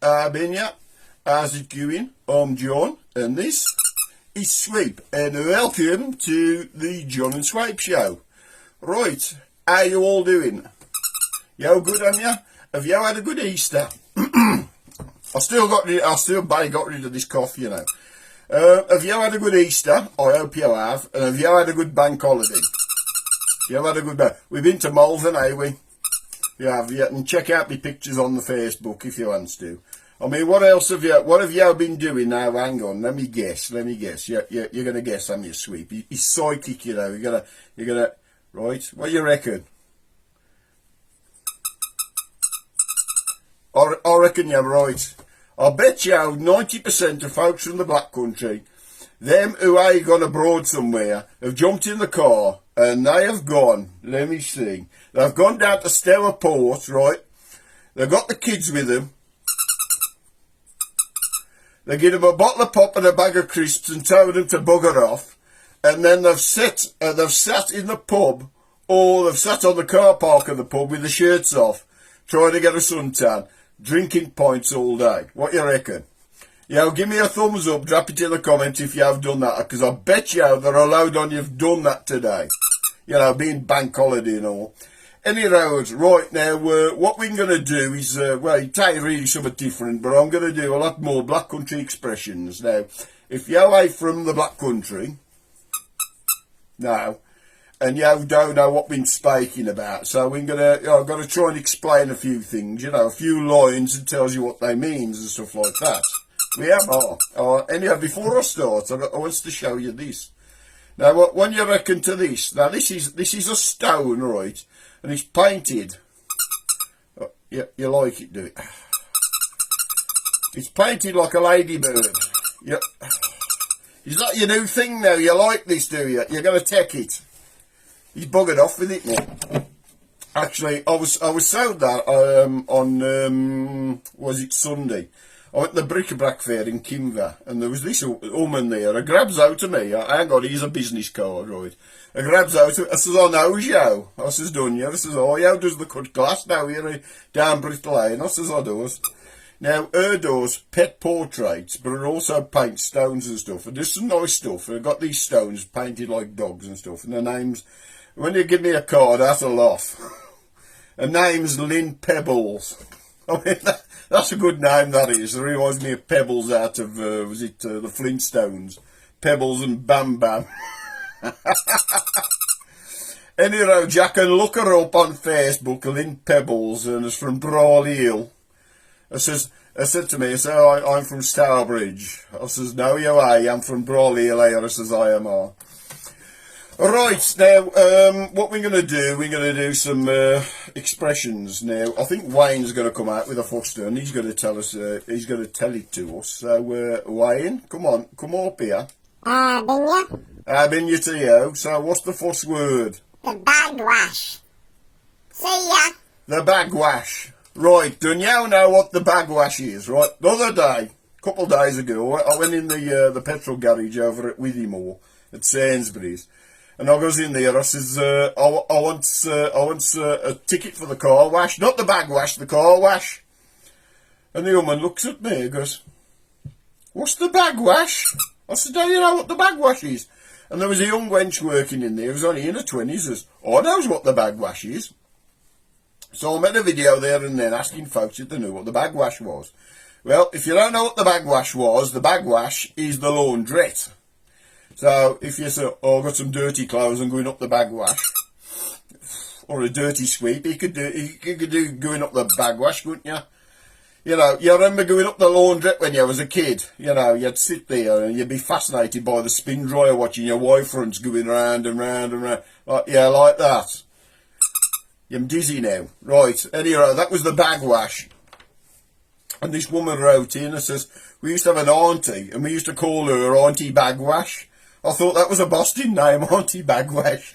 been ya? How's it going? I'm John, and this is Sweep, and welcome to the John and Sweep Show. Right, how you all doing? You all good, on ya? Have you had a good Easter? I still barely got rid of this cough, you know. Have you had a good Easter? I hope you have. And have you had a good bank holiday? You had a good bank. We've been to Malvern, eh, we? You have, yeah, and check out my pictures on the Facebook if you want to. I mean, what have you been doing now? Hang on, let me guess. You're going to guess, I'm your Sweep. He's psychic, you know. You're gonna, right? What do you reckon? I reckon you're right. I bet you 90% of folks from the Black Country, them who ain't gone abroad somewhere, have jumped in the car and they have gone, let me see, they've gone down to Stella Port, right? They've got the kids with them. They give them a bottle of pop and a bag of crisps and told them to bugger off. And then they've sat in the pub, or they've sat on the car park of the pub with the shirts off, trying to get a suntan, drinking pints all day. What you reckon? Yeah, give me a thumbs up, drop it in the comments if you have done that, because I bet you they're allowed on you've done that today. You know, being bank holiday and all. Any roads, right now, what we're going to do is, well, it ain't really something different, but I'm going to do a lot more Black Country expressions. Now, if you're away from the Black Country, now, and you don't know what we're speaking about, so I've got to try and explain a few things, you know, a few lines that tells you what they means and stuff like that. Anyhow, before I start, I want to show you this. Now, what you reckon to this? Now, this is a stone, right? And it's painted. Oh, yeah, you like it, do it? It's painted like a ladybird. Yep. Is that your new thing now? You like this, do you? You're going to take it. He's buggered off with it now. Actually, I was sold that on was it Sunday? I went to the Bric-a-Brac fair in Kimva, and there was this woman there. Her grabs out to me. Hang on, here's a business card, right? Her grabs out to me. I says, I knows you. I says, done you? I says, oh, you does the cut glass now here down Brit Lane? I says, I does. Now, her does pet portraits, but it also paints stones and stuff. And there's some nice stuff. I've got these stones painted like dogs and stuff. And her name's, when you give me a card, that's a laugh. Her name's Lynn Pebbles. I mean, that's a good name, that is. It reminds me of Pebbles out of, the Flintstones. Pebbles and Bam Bam. Anyhow, Jack, can look her up on Facebook, Lynn Pebbles, and it's from Brawley Hill. I said to me, I'm from Stourbridge. I says, no, you ain't. I'm from Brawley Hill here. I says, I am. Right, now, what we're going to do some expressions now. I think Wayne's going to come out with a first and he's going to tell us, he's going to tell it to us. So, Wayne, come up here. Been you? Been you to you. So, what's the first word? The bagwash. See ya. The bagwash. Right, do you know what the bagwash is, right? The other day, a couple of days ago, I went in the petrol garage over at Withymoor at Sainsbury's. And I goes in there, I says, I want a ticket for the car wash. Not the bag wash, the car wash. And the woman looks at me and goes, what's the bag wash? I said, do you know what the bag wash is? And there was a young wench working in there, who was only in her 20s, says, I knows what the bag wash is. So I made a video there and then asking folks if they knew what the bag wash was. Well, if you don't know what the bag wash was, the bag wash is the laundrette. So, if you say, oh, I've got some dirty clothes and going up the bag wash, or a dirty sweep, you could do going up the bag wash, couldn't you? You know, you remember going up the laundrette when you was a kid, you know, you'd sit there and you'd be fascinated by the spin dryer watching your wife fronts going round and round and round, like that. I'm dizzy now. Right, anyway, that was the bag wash. And this woman wrote in and says, we used to have an auntie, and we used to call her Auntie Bagwash. I thought that was a Boston name, Auntie Bagwash.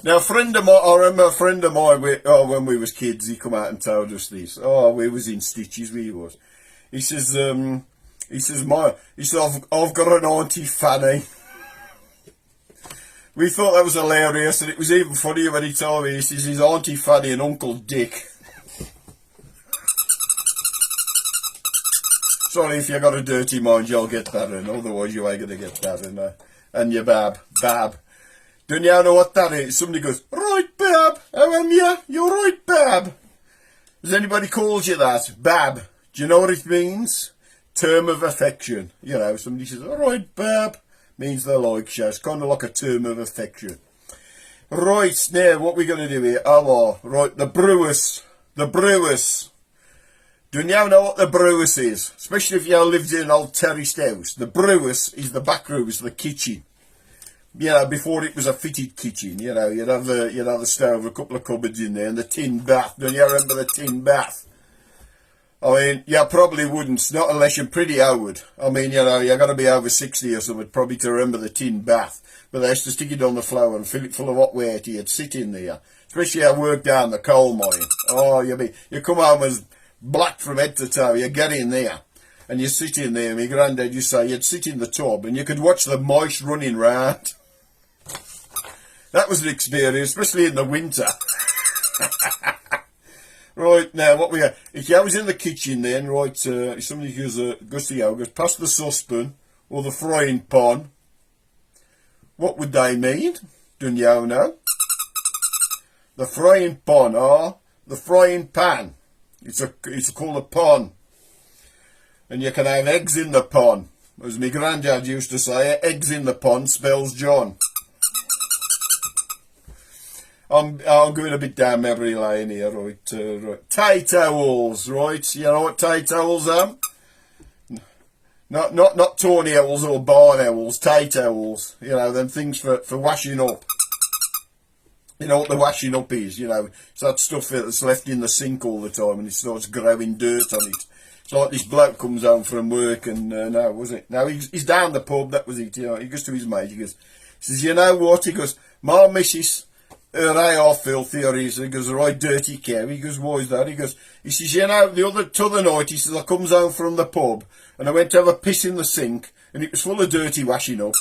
Now, I remember a friend of mine, when we was kids, he come out and told us this. Oh, we was in stitches, we was. He says, I've got an Auntie Fanny. We thought that was hilarious, and it was even funnier when he told me, he says, his Auntie Fanny and Uncle Dick. Sorry if you got a dirty mind, you'll get that in. Otherwise, you ain't going to get that in. And your bab. Don't you know what that is? Somebody goes, right, bab. How am you? You're right, bab. Has anybody called you that? Bab. Do you know what it means? Term of affection. You know, somebody says, all right, bab. Means they like you. It's kind of like a term of affection. Right, now, what we're going to do here? Oh, right, the Brewers. The Brewers. Do you know what the Brewers is? Especially if you lived in an old terraced house. The Brewers is the back room, is the kitchen. You know, before it was a fitted kitchen, you know, you'd have the stove, a couple of cupboards in there, and the tin bath. Don't you remember the tin bath? I mean, you probably wouldn't, not unless you're pretty old. I mean, you know, you've got to be over 60 or something probably to remember the tin bath. But they used to stick it on the floor and fill it full of hot water. You'd sit in there. Especially I worked down the coal mine. Oh, you come home as black from head to toe. You get in there and you sit in there. My granddad used to say you'd sit in the tub and you could watch the mice running round. That was an experience, especially in the winter. Right, now, what we got? If I was in the kitchen then, right, if somebody goes to yogurt, past the saucepan or the frying pan, what would they mean? Don't you know? The frying pan, or the frying pan. It's called a pan. And you can have eggs in the pan. As my granddad used to say, eggs in the pan spells John. I'm going a bit down memory lane here, right? Right. Tay towels, right? You know what tay towels are? Not tawny owls or barn owls, tay towels. You know, them things for washing up. You know what the washing up is, you know. It's that stuff that's left in the sink all the time and it starts growing dirt on it. It's like this bloke comes home from work and, no, was it? No, he's down the pub, that was it, you know. He goes to his mate, he says, you know what? He goes, my missus, her eye are filthy, or he goes, right dirty cow. He goes, why is that? He says, you know, t'other night, he says, I comes home from the pub and I went to have a piss in the sink and it was full of dirty washing up.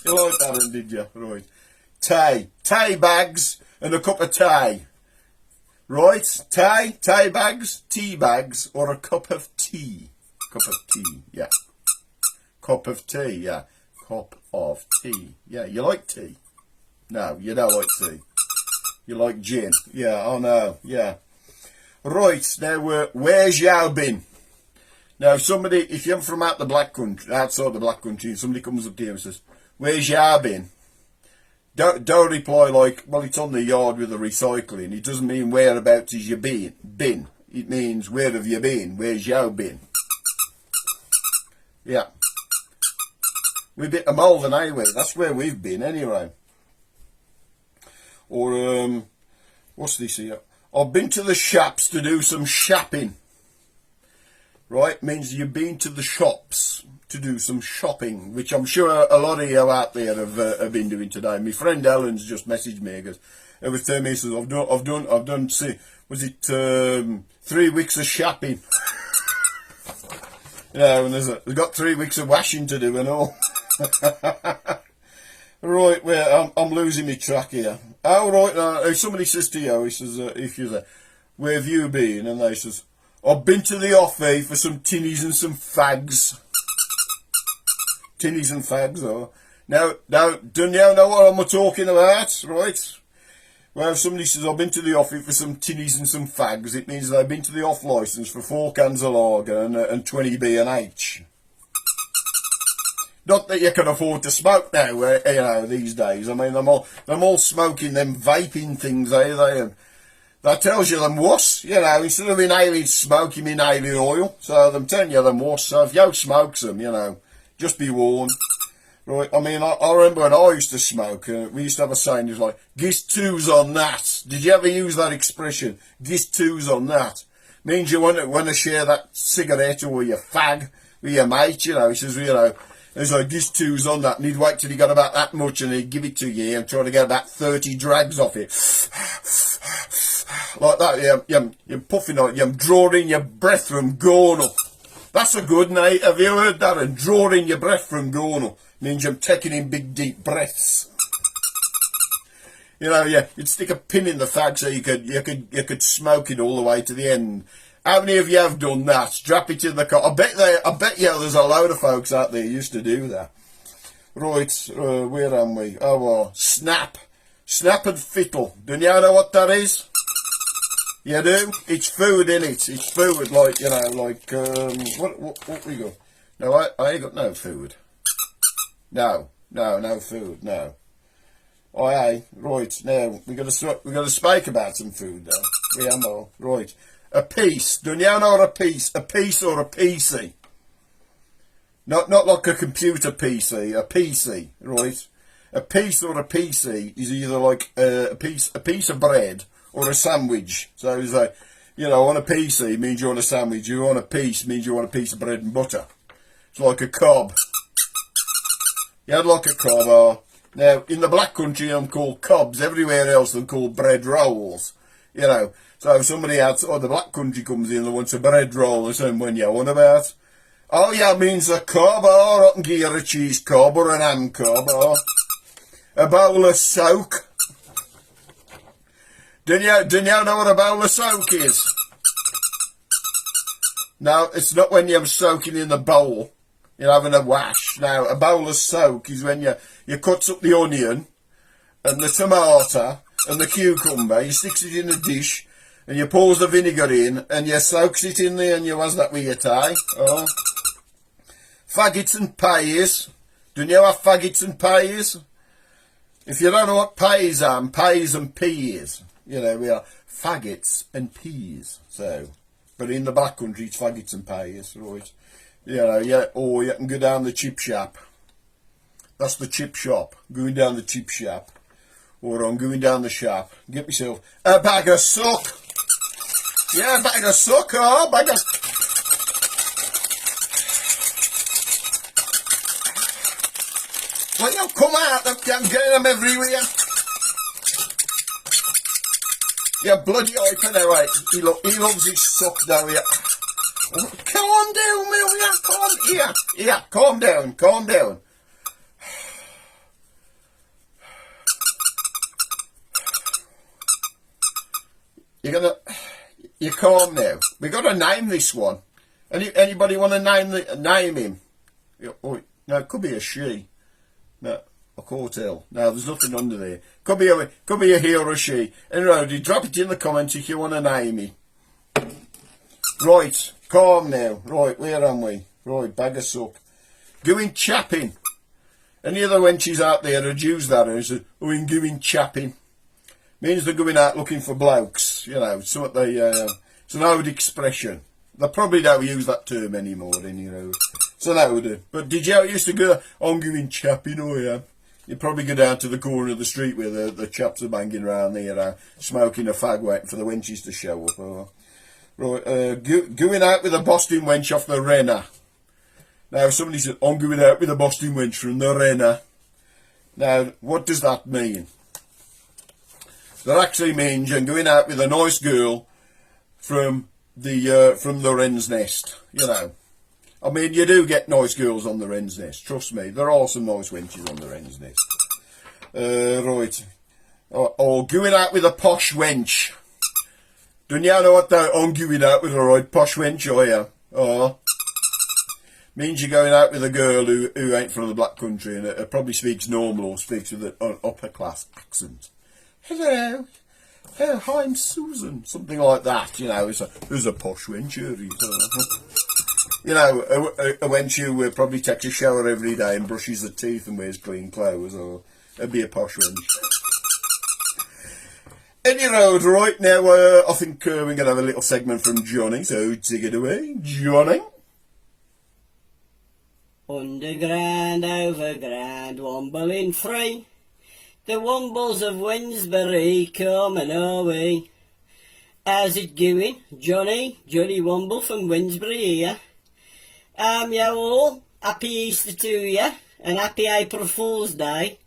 You like that one, did you? Right. Tay bags and a cup of tea. Right? Tay bags, tea bags, or a cup of tea. Cup of tea, yeah. Cup of tea, yeah. Cup of tea. Yeah, you like tea? No, you don't like tea. You like gin? Yeah, oh no, yeah. Right, now, where's you been? Now, if you're from outside the black country, and somebody comes up to you and says, where's you been? Don't reply like, well, it's on the yard with the recycling. It doesn't mean whereabouts is you been. It means where have you been? Where's you been? Yeah. We've been to Malvern anyway. That's where we've been anyway. Or, what's this here? I've been to the shops to do some shopping. Right? Means you've been to the shops to do some shopping, which I'm sure a lot of you out there have been doing today. My friend Ellen's just messaged me because it was telling me, he says, I've done, was it 3 weeks of shopping? You know, and they've got 3 weeks of washing to do and all. Right, well, I'm losing my track here. Oh, right, if somebody says to you, he says, if you're there, where have you been? And they says, I've been to the offie for some tinnies and some fags. Tinnies and fags, oh. Now, don't you know what I'm talking about, right? Well, if somebody says, I've been to the offie for some tinnies and some fags, it means they've been to the off licence for 4 cans of lager and 20 B&H. Not that you can afford to smoke now, you know, these days. I mean, them all smoking them vaping things, they? That tells you them wuss, you know, instead of inhaling smoke, you inhaling oil. So them telling you them wuss. So if you smokes them, you know, just be warned. Right, I mean, I remember when I used to smoke, we used to have a saying, it was like, "Gis twos on that." Did you ever use that expression? Gis twos on that. Means you want to share that cigarette or your fag with your mate, you know. He says, you know, there's like, "Gis twos on that." And he'd wait till he got about that much and he'd give it to you and try to get about 30 drags off it. Like that, you're puffing on it, you're drawing your breath from gonal. That's a good night. Have you heard that? And drawing your breath from gonal means you're taking in big deep breaths. You know, yeah, you'd stick a pin in the fag so you could smoke it all the way to the end. How many of you have done that? Drop it in the comment. I bet you there's a load of folks out there who used to do that. Right, where am we? Oh, well, Snap. Snap and Fiddle. Do you know what that is? You do? It's food, innit? It's food, like, you know, like, what we got? No, I ain't got no food. No food, no. Oh, hey, right, now, we got to speak about some food, though. We am all. Right. A piece. Do you know what a piece? A piece or a PC? Not like a computer PC, a PC, right? A piece or a PC is either like a piece of bread or a sandwich. So it's like, you know, on a PC means you want a sandwich. You want a piece means you want a piece of bread and butter. It's like a cob. You had like a cob. Now, in the black country, I'm called cobs. Everywhere else, they're called bread rolls. You know, so if somebody outside the black country comes in and wants a bread roll, they say, when you want about? Oh, yeah, means a cob, or I can give you a cheese cob or an ham cob, or a bowl of soak. Do you know what a bowl of soak is? No, it's not when you're soaking in the bowl. You're having a wash. Now, a bowl of soak is when you cut up the onion and the tomato and the cucumber. You sticks it in a dish and you pours the vinegar in and you soaks it in there and you was that with your tie. Oh. Faggots and pies. Do you know what faggots and pies? If you don't know what pies are, pies and peas. You know, we are faggots and peas. So, but in the black country, it's faggots and pies, right? You know, yeah, or you can go down the chip shop. That's the chip shop. Going down the chip shop. Or I'm going down the shop. Get myself a bag of suck. Yeah, a bag of suck, oh, bag of... Well, you come out, I'm getting them everywhere. Yeah, bloody open anyway. He loves his suck down here. Calm down, Millia, calm down. You're calm now. We got to name this one. Anybody want to name him? Oh, no, it could be a she. No, I can't tell. No, there's nothing under there. Could be a he or a she. Anyway, drop it in the comments if you want to name me. Right, calm now. Right, where am we? Right, bag of suck. Going chapping. Any other wenches out there who'd use that and say, oh, I'm going chapping. Means they're going out looking for blokes. You know, it's an old expression. They probably don't use that term anymore, then, you know. It's an old. But did you used to go, I'm going chapping, oh yeah. You'd probably go down to the corner of the street where the chaps are banging around there, smoking a fag waiting for the wenches to show up. Oh. Right, going out with a Boston wench off the Renner. Now, if somebody said, I'm going out with a Boston wench from the Renner. Now, what does that mean? That actually means you're going out with a nice girl from the wren's nest, you know. I mean, you do get nice girls on the wren's nest, trust me. There are some nice wenches on the wren's nest. Right. Or going out with a posh wench. Don't you know what that I'm going out with a right posh wench, are you? Oh. Means you're going out with a girl who ain't from the black country and probably speaks normal or speaks with an upper class accent. Hello. Oh, hi, I'm Susan. Something like that, you know. There's a posh wench here. You know, a wench who probably takes a shower every day and brushes her teeth and wears clean clothes, or it'd be a posh wench. Any road, right now, I think we're going to have a little segment from Johnny, so take it away, Johnny. Underground, overground, wumbling free. The wumbles of Wednesbury coming our way. How's it going, Johnny? Johnny Wumble from Wednesbury here. You all, happy Easter to you, and happy April Fool's Day.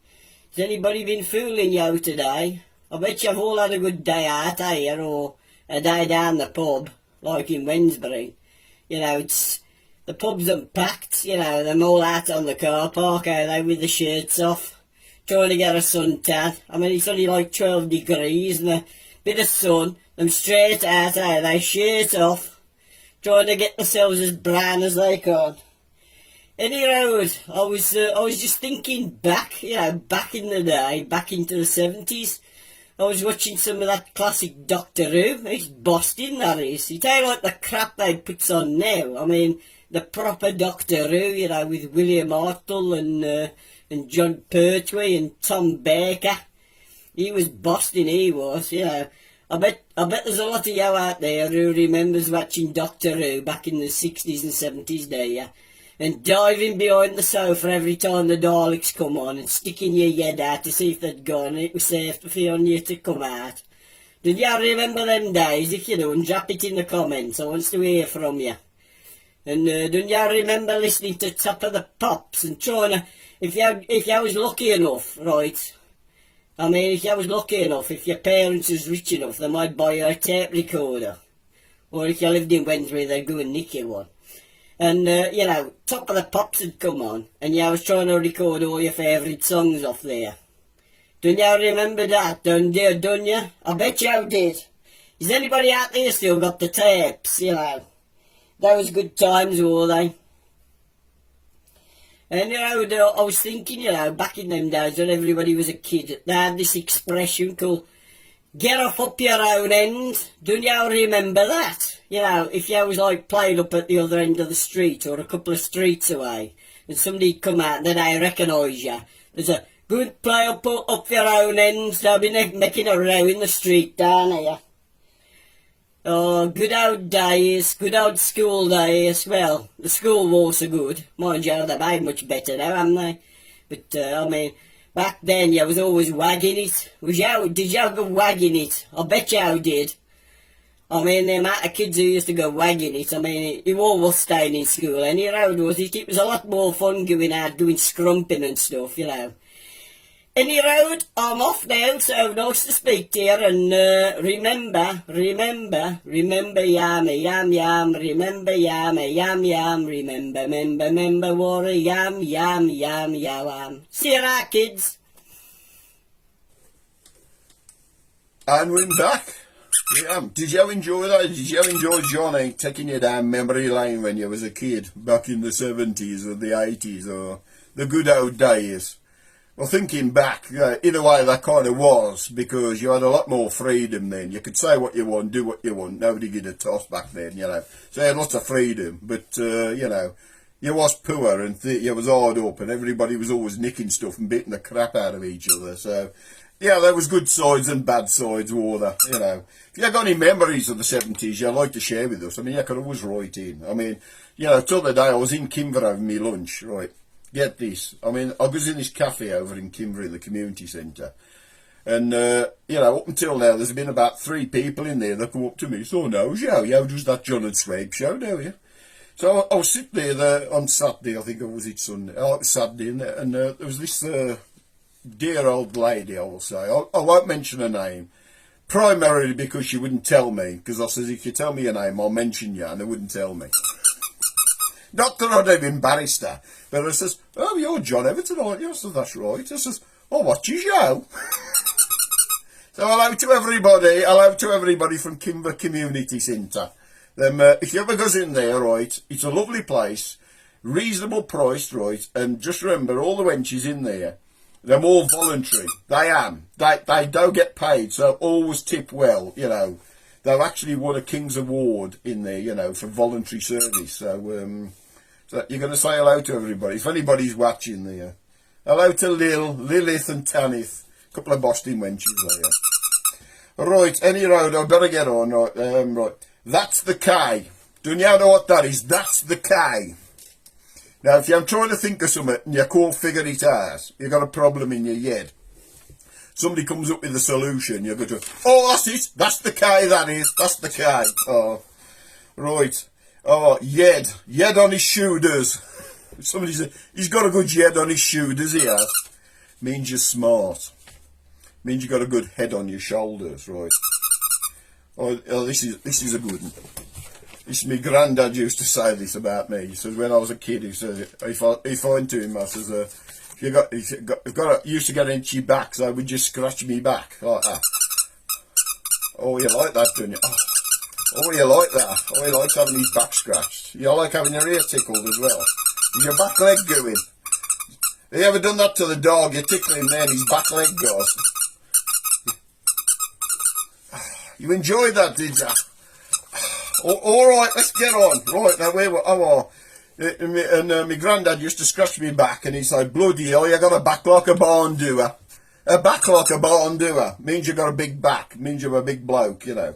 Has anybody been fooling you today? I bet you've all had a good day out here, or a day down the pub, like in Wednesbury. You know, the pubs are packed, you know, they're all out on the car park, are they, with the shirts off, trying to get a suntan. I mean, it's only like 12 degrees and a bit of sun, them straight out, are they, shirts off, trying to get themselves as brown as they can. Anyhow, I was just thinking back, back in the day, back into the 70s. I was watching some of that classic Doctor Who. It's Boston, that is. It ain't like the crap they puts on now. I mean, the proper Doctor Who, with William Hartnell and John Pertwee and Tom Baker. He was Boston, he was, I bet there's a lot of you out there who remembers watching Doctor Who back in the 60s and 70s, do ya? And diving behind the sofa every time the Daleks come on and sticking your head out to see if they'd gone and it was safe for you to come out. Did you remember them days? If you don't, drop it in the comments. I want to hear from you. And don't you remember listening to Top of the Pops and trying to, if you was lucky enough, right? I mean, if you was lucky enough, if your parents was rich enough, they might buy you a tape recorder. Or if you lived in Wednesbury, they'd go and nick you one. And, Top of the Pops had come on, and you was trying to record all your favourite songs off there. Don't you remember that, don't you? I bet you did. Is anybody out there still got the tapes, Those good times, were they? And, I was thinking, back in them days when everybody was a kid, they had this expression called, get off up your own end. Don't you remember that? If you was like playing up at the other end of the street or a couple of streets away and somebody come out and then they recognise you, there's a good play up your own end, they'll be making a row in the street down here. Oh, good old days, good old school days. Well, the school was so good. Mind you, they're made much better now, haven't they? But, back then you was always wagging it. Did you go wagging it? I bet you did. I mean, the amount of kids who used to go wagging it, I mean, you all was staying in school anyhow, was it? It was a lot more fun going out doing scrumping and stuff, Anyhow, I'm off now, so nice to speak to you, and remember, yam, remember yam, remember, what a yam. See you later, kids. And we're back. Yeah. Did you enjoy that? Did you enjoy Johnny taking you down memory lane when you was a kid, back in the 70s or the 80s, or the good old days? Well, thinking back, in a way that kind of was, because you had a lot more freedom then. You could say what you want, do what you want. Nobody gave a toss back then, So you had lots of freedom, but, you was poor and you was hard up and everybody was always nicking stuff and beating the crap out of each other. So, yeah, there was good sides and bad sides, were there, If you got any memories of the 70s you'd like to share with us, I mean, you could always write in. I mean, till the day I was in Kimber having me lunch, right? Get this. I mean, I was in this cafe over in Kimber, the community centre. And, up until now, there's been about 3 people in there that come up to me. So, no, you does that John and Swabe show, do you? So, I was sitting there on Saturday, I think, or was it Sunday? Oh, it was Saturday, and there was this dear old lady, I will say. I won't mention her name. Primarily because she wouldn't tell me. Because I says, if you tell me your name, I'll mention you, and they wouldn't tell me. Not that I'd have embarrassed her, but I says, oh, you're John Everton, aren't you? I said, that's right. I says, oh, what's your show? So hello to everybody from Kimber Community Centre. If you ever goes in there, right, it's a lovely place, reasonable priced, right, and just remember, all the wenches in there, they're all voluntary. They don't get paid, so always tip well, They've actually won a King's Award in there, for voluntary service. So, so you're going to say hello to everybody. If anybody's watching there. Hello to Lilith and Tanith. A couple of Boston wenches there. Right, any road, I better get on. Right, that's the K. Don't you know what that is? That's the K. Now, if you're trying to think of something and you can't figure it out, you've got a problem in your head. Somebody comes up with a solution, you're going to, oh, that's it, that's the K, that is, that's the K. Oh, right. Oh, yed on his shoulders. Somebody said, he's got a good yed on his shoulders, he has. Means you're smart. Means you got a good head on your shoulders, right. Oh, this is a good one. This, my granddad used to say this about me. He says, when I was a kid, he says, if I went to him, I says, used to get into your back, so would you scratch me back like that? Oh, you like that, don't you? Oh, Oh, you like that? Oh, he likes having his back scratched. You like having your ear tickled as well. Is your back leg going? Have you ever done that to the dog? You tickle him there and his back leg goes. You enjoyed that, did you? Alright, let's get on. Right, now where were... Oh, my granddad used to scratch me back and he'd say, bloody hell, you got a back like a barn doer. A back like a barn doer. Means you got a big back. Means you're a big bloke, you know.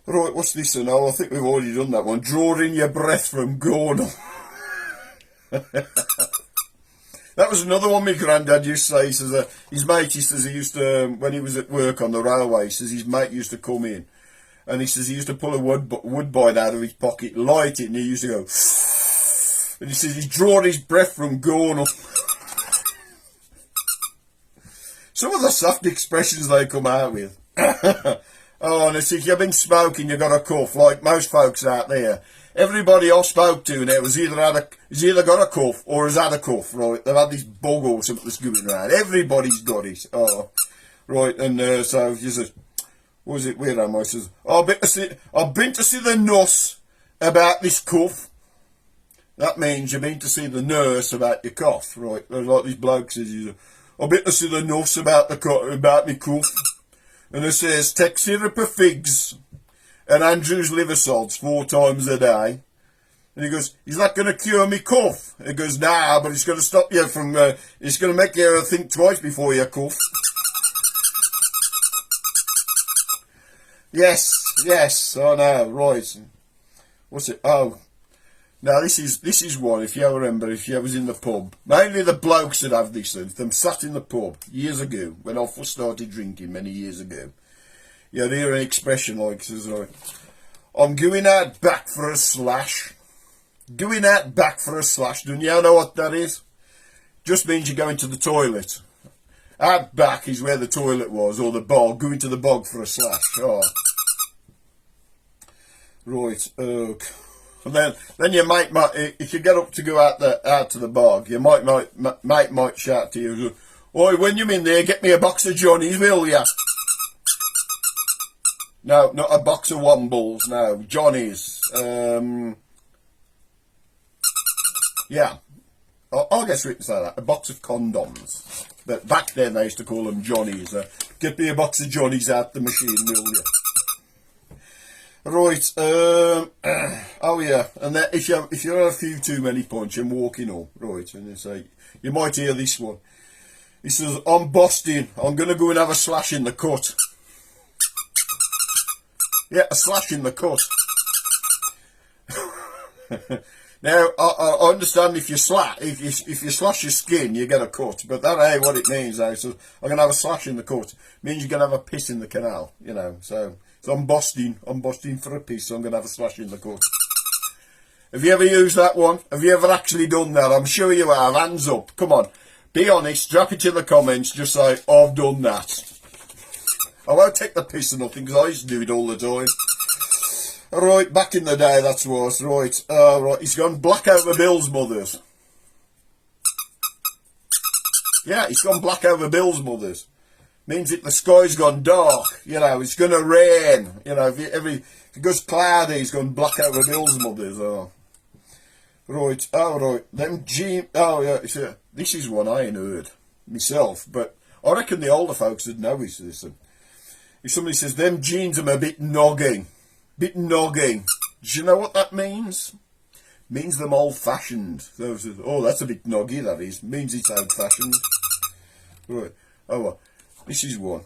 Right, what's this now? I think we've already done that one. Draw in your breath from Gornal. That was another one my granddad used to say. He says, his mate, he says, he used to, when he was at work on the railway, he says his mate used to come in. And he says he used to pull a woodbine out of his pocket, light it, and he used to go, and he says he's drawn his breath from Gornal. Some of the soft expressions they come out with. Oh, and if you've been smoking, you've got a cough, like most folks out there. Everybody I spoke to now has either got a cough or has had a cough, right? They've had this bug or something that's going around. Everybody's got it. Oh, right, and so he says, what was it, where am I? He says, I've been to see the nurse about this cough. That means you've been to see the nurse about your cough, right? Like this bloke says, I've been to see the nurse about my cough. And it says, take syrup of figs and Andrew's liver salts 4 times a day. And he goes, is that going to cure me cough? He goes, nah, but it's going to stop you from, it's going to make you think twice before you cough. Yes, I know, right. What's it? Oh, now this is one, if you remember, if you was in the pub. Mainly the blokes that have this, them sat in the pub years ago, when I first started drinking many years ago. You'd hear an expression like, says, right, I'm going out back for a slash. Going out back for a slash, don't you know what that is? Just means you're going to the toilet. Out back is where the toilet was, or the bog, going to the bog for a slash. Oh. Right, and then your mate might, if you get up to go out to the bog, your mate might shout to you, oi, when you're in there, get me a box of Johnnies, will ya? No, not a box of Wombles, no, Johnnies. Yeah, I guess we can say that, a box of condoms. But back then they used to call them Johnnies. Get me a box of Johnnies out the machine, will you? Right, oh yeah, and then if you have a few too many punch and walking up, right, and you say, you might hear this one. He says, I'm busting, I'm going to go and have a slash in the cut. Yeah, a slash in the cut. Now, I understand if you slash your skin, you get a cut, but that ain't what it means. Though. So I'm gonna have a slash in the cut. It means you're gonna have a piss in the canal, you know. So I'm busting for a piss. So I'm gonna have a slash in the cut. Have you ever used that one? Have you ever actually done that? I'm sure you have. Hands up. Come on, be honest. Drop it in the comments. Just say I've done that. I won't take the piss or nothing because I used to do it all the time. Right, back in the day, that's was right. Right, he's gone black over Bill's mother's. Yeah, he's gone black over Bill's mother's. Means that the sky's gone dark. You know, it's going to rain. You know, if it goes cloudy, he's gone black over Bill's mother's. Oh. Right, oh right. Oh yeah, this is one I ain't heard myself, but I reckon the older folks would know this. If somebody says them jeans are a bit nogging. Bit nogging. Do you know what that means? Means them old-fashioned. So, oh, that's a bit noggy, that is. Means it's old-fashioned. Right. Oh, well. This is one.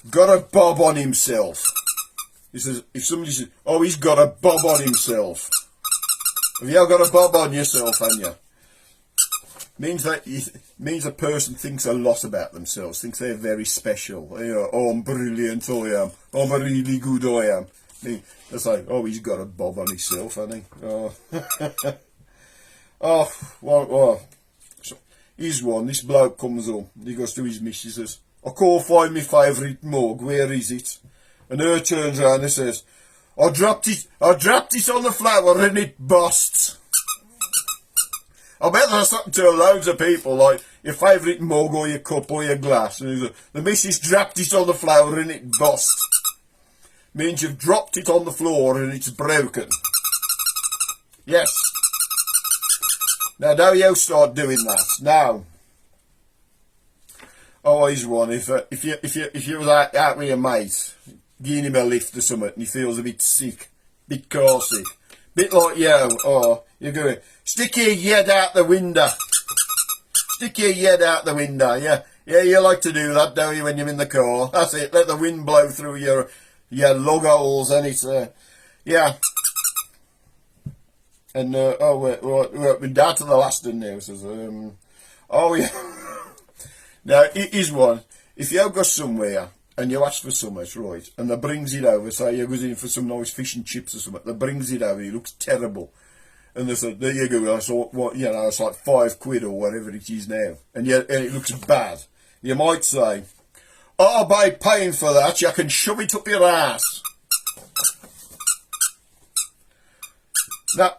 Got a bob on himself. He says, if somebody says, oh, he's got a bob on himself. Have you got a bob on yourself, haven't you? Means a person thinks a lot about themselves, thinks they're very special. You know, oh, I'm brilliant, I am. I'm a really good, I am. It's like, oh, he's got a bob on himself, hasn't he? Oh, oh, well. So, here's one. This bloke comes up. He goes to his missus, says, I can't find my favourite mug. Where is it? And her turns around and says, I dropped it on the floor and it busts. I bet that's happened to loads of people, like your favourite mug or your cup or your glass. And the missus dropped it on the floor and it bust. means you've dropped it on the floor and it's broken. Yes. Now don't you start doing that. Now. Always one. If you was out with your mate, giving him a lift or something, and he feels a bit sick, bit car sick, bit like you, or you're going, stick your head out the window. Stick your head out the window. Yeah, you like to do that, don't you, when you're in the car? That's it. Let the wind blow through your lug holes, and it's yeah. And we're down to the last one now. Says oh yeah. Now it is one. If you go somewhere and you ask for something, right, and they brings it over, say you goes in for some nice fish and chips or something, they brings it over, it looks terrible. And they said, there you go, I saw what, you know, it's like £5 or whatever it is now. And it looks bad. You might say, oh, by paying for that, you can shove it up your ass. No,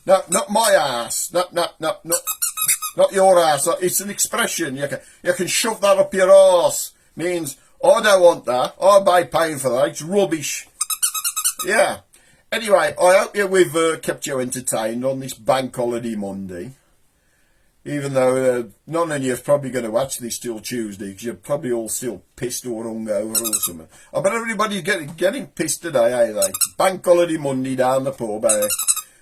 not my ass. Not your ass. It's an expression. You can shove that up your ass. Means, I don't want that. I by paying for that. It's rubbish. Yeah. Anyway, I hope we've kept you entertained on this Bank Holiday Monday. Even though none of you are probably going to watch this till Tuesday, because you're probably all still pissed or hungover or something. I bet everybody's getting pissed today, eh? Like Bank Holiday Monday down the pub, eh?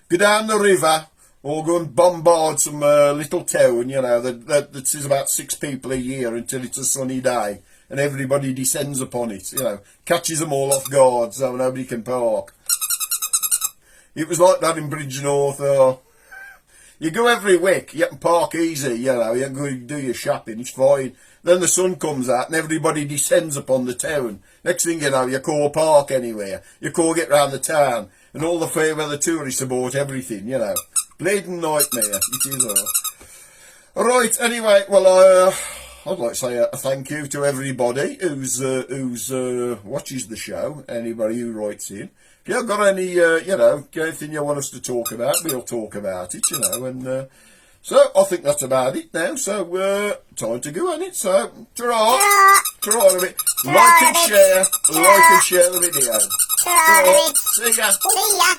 Go down the river, or go and bombard some little town, you know, that sees about 6 people a year until it's a sunny day, and everybody descends upon it, you know, catches them all off guard so nobody can park. It was like that in Bridgnorth. You go every week, you can park easy, you know, you can go do your shopping, it's fine. Then the sun comes out and everybody descends upon the town. Next thing you know, you can't park anywhere. You can't get round the town. And all the fair weather tourists have bought everything, you know. Bleeding nightmare, it is all. Right, anyway, well, I'd like to say a thank you to everybody who's watches the show, anybody who writes in. If you've got any, you know, anything you want us to talk about, we'll talk about it, you know, and so I think that's about it now, so time to go on it, so ta-ra, ta-ra a bit, like and share the video. Ta-ra, see ya. See ya.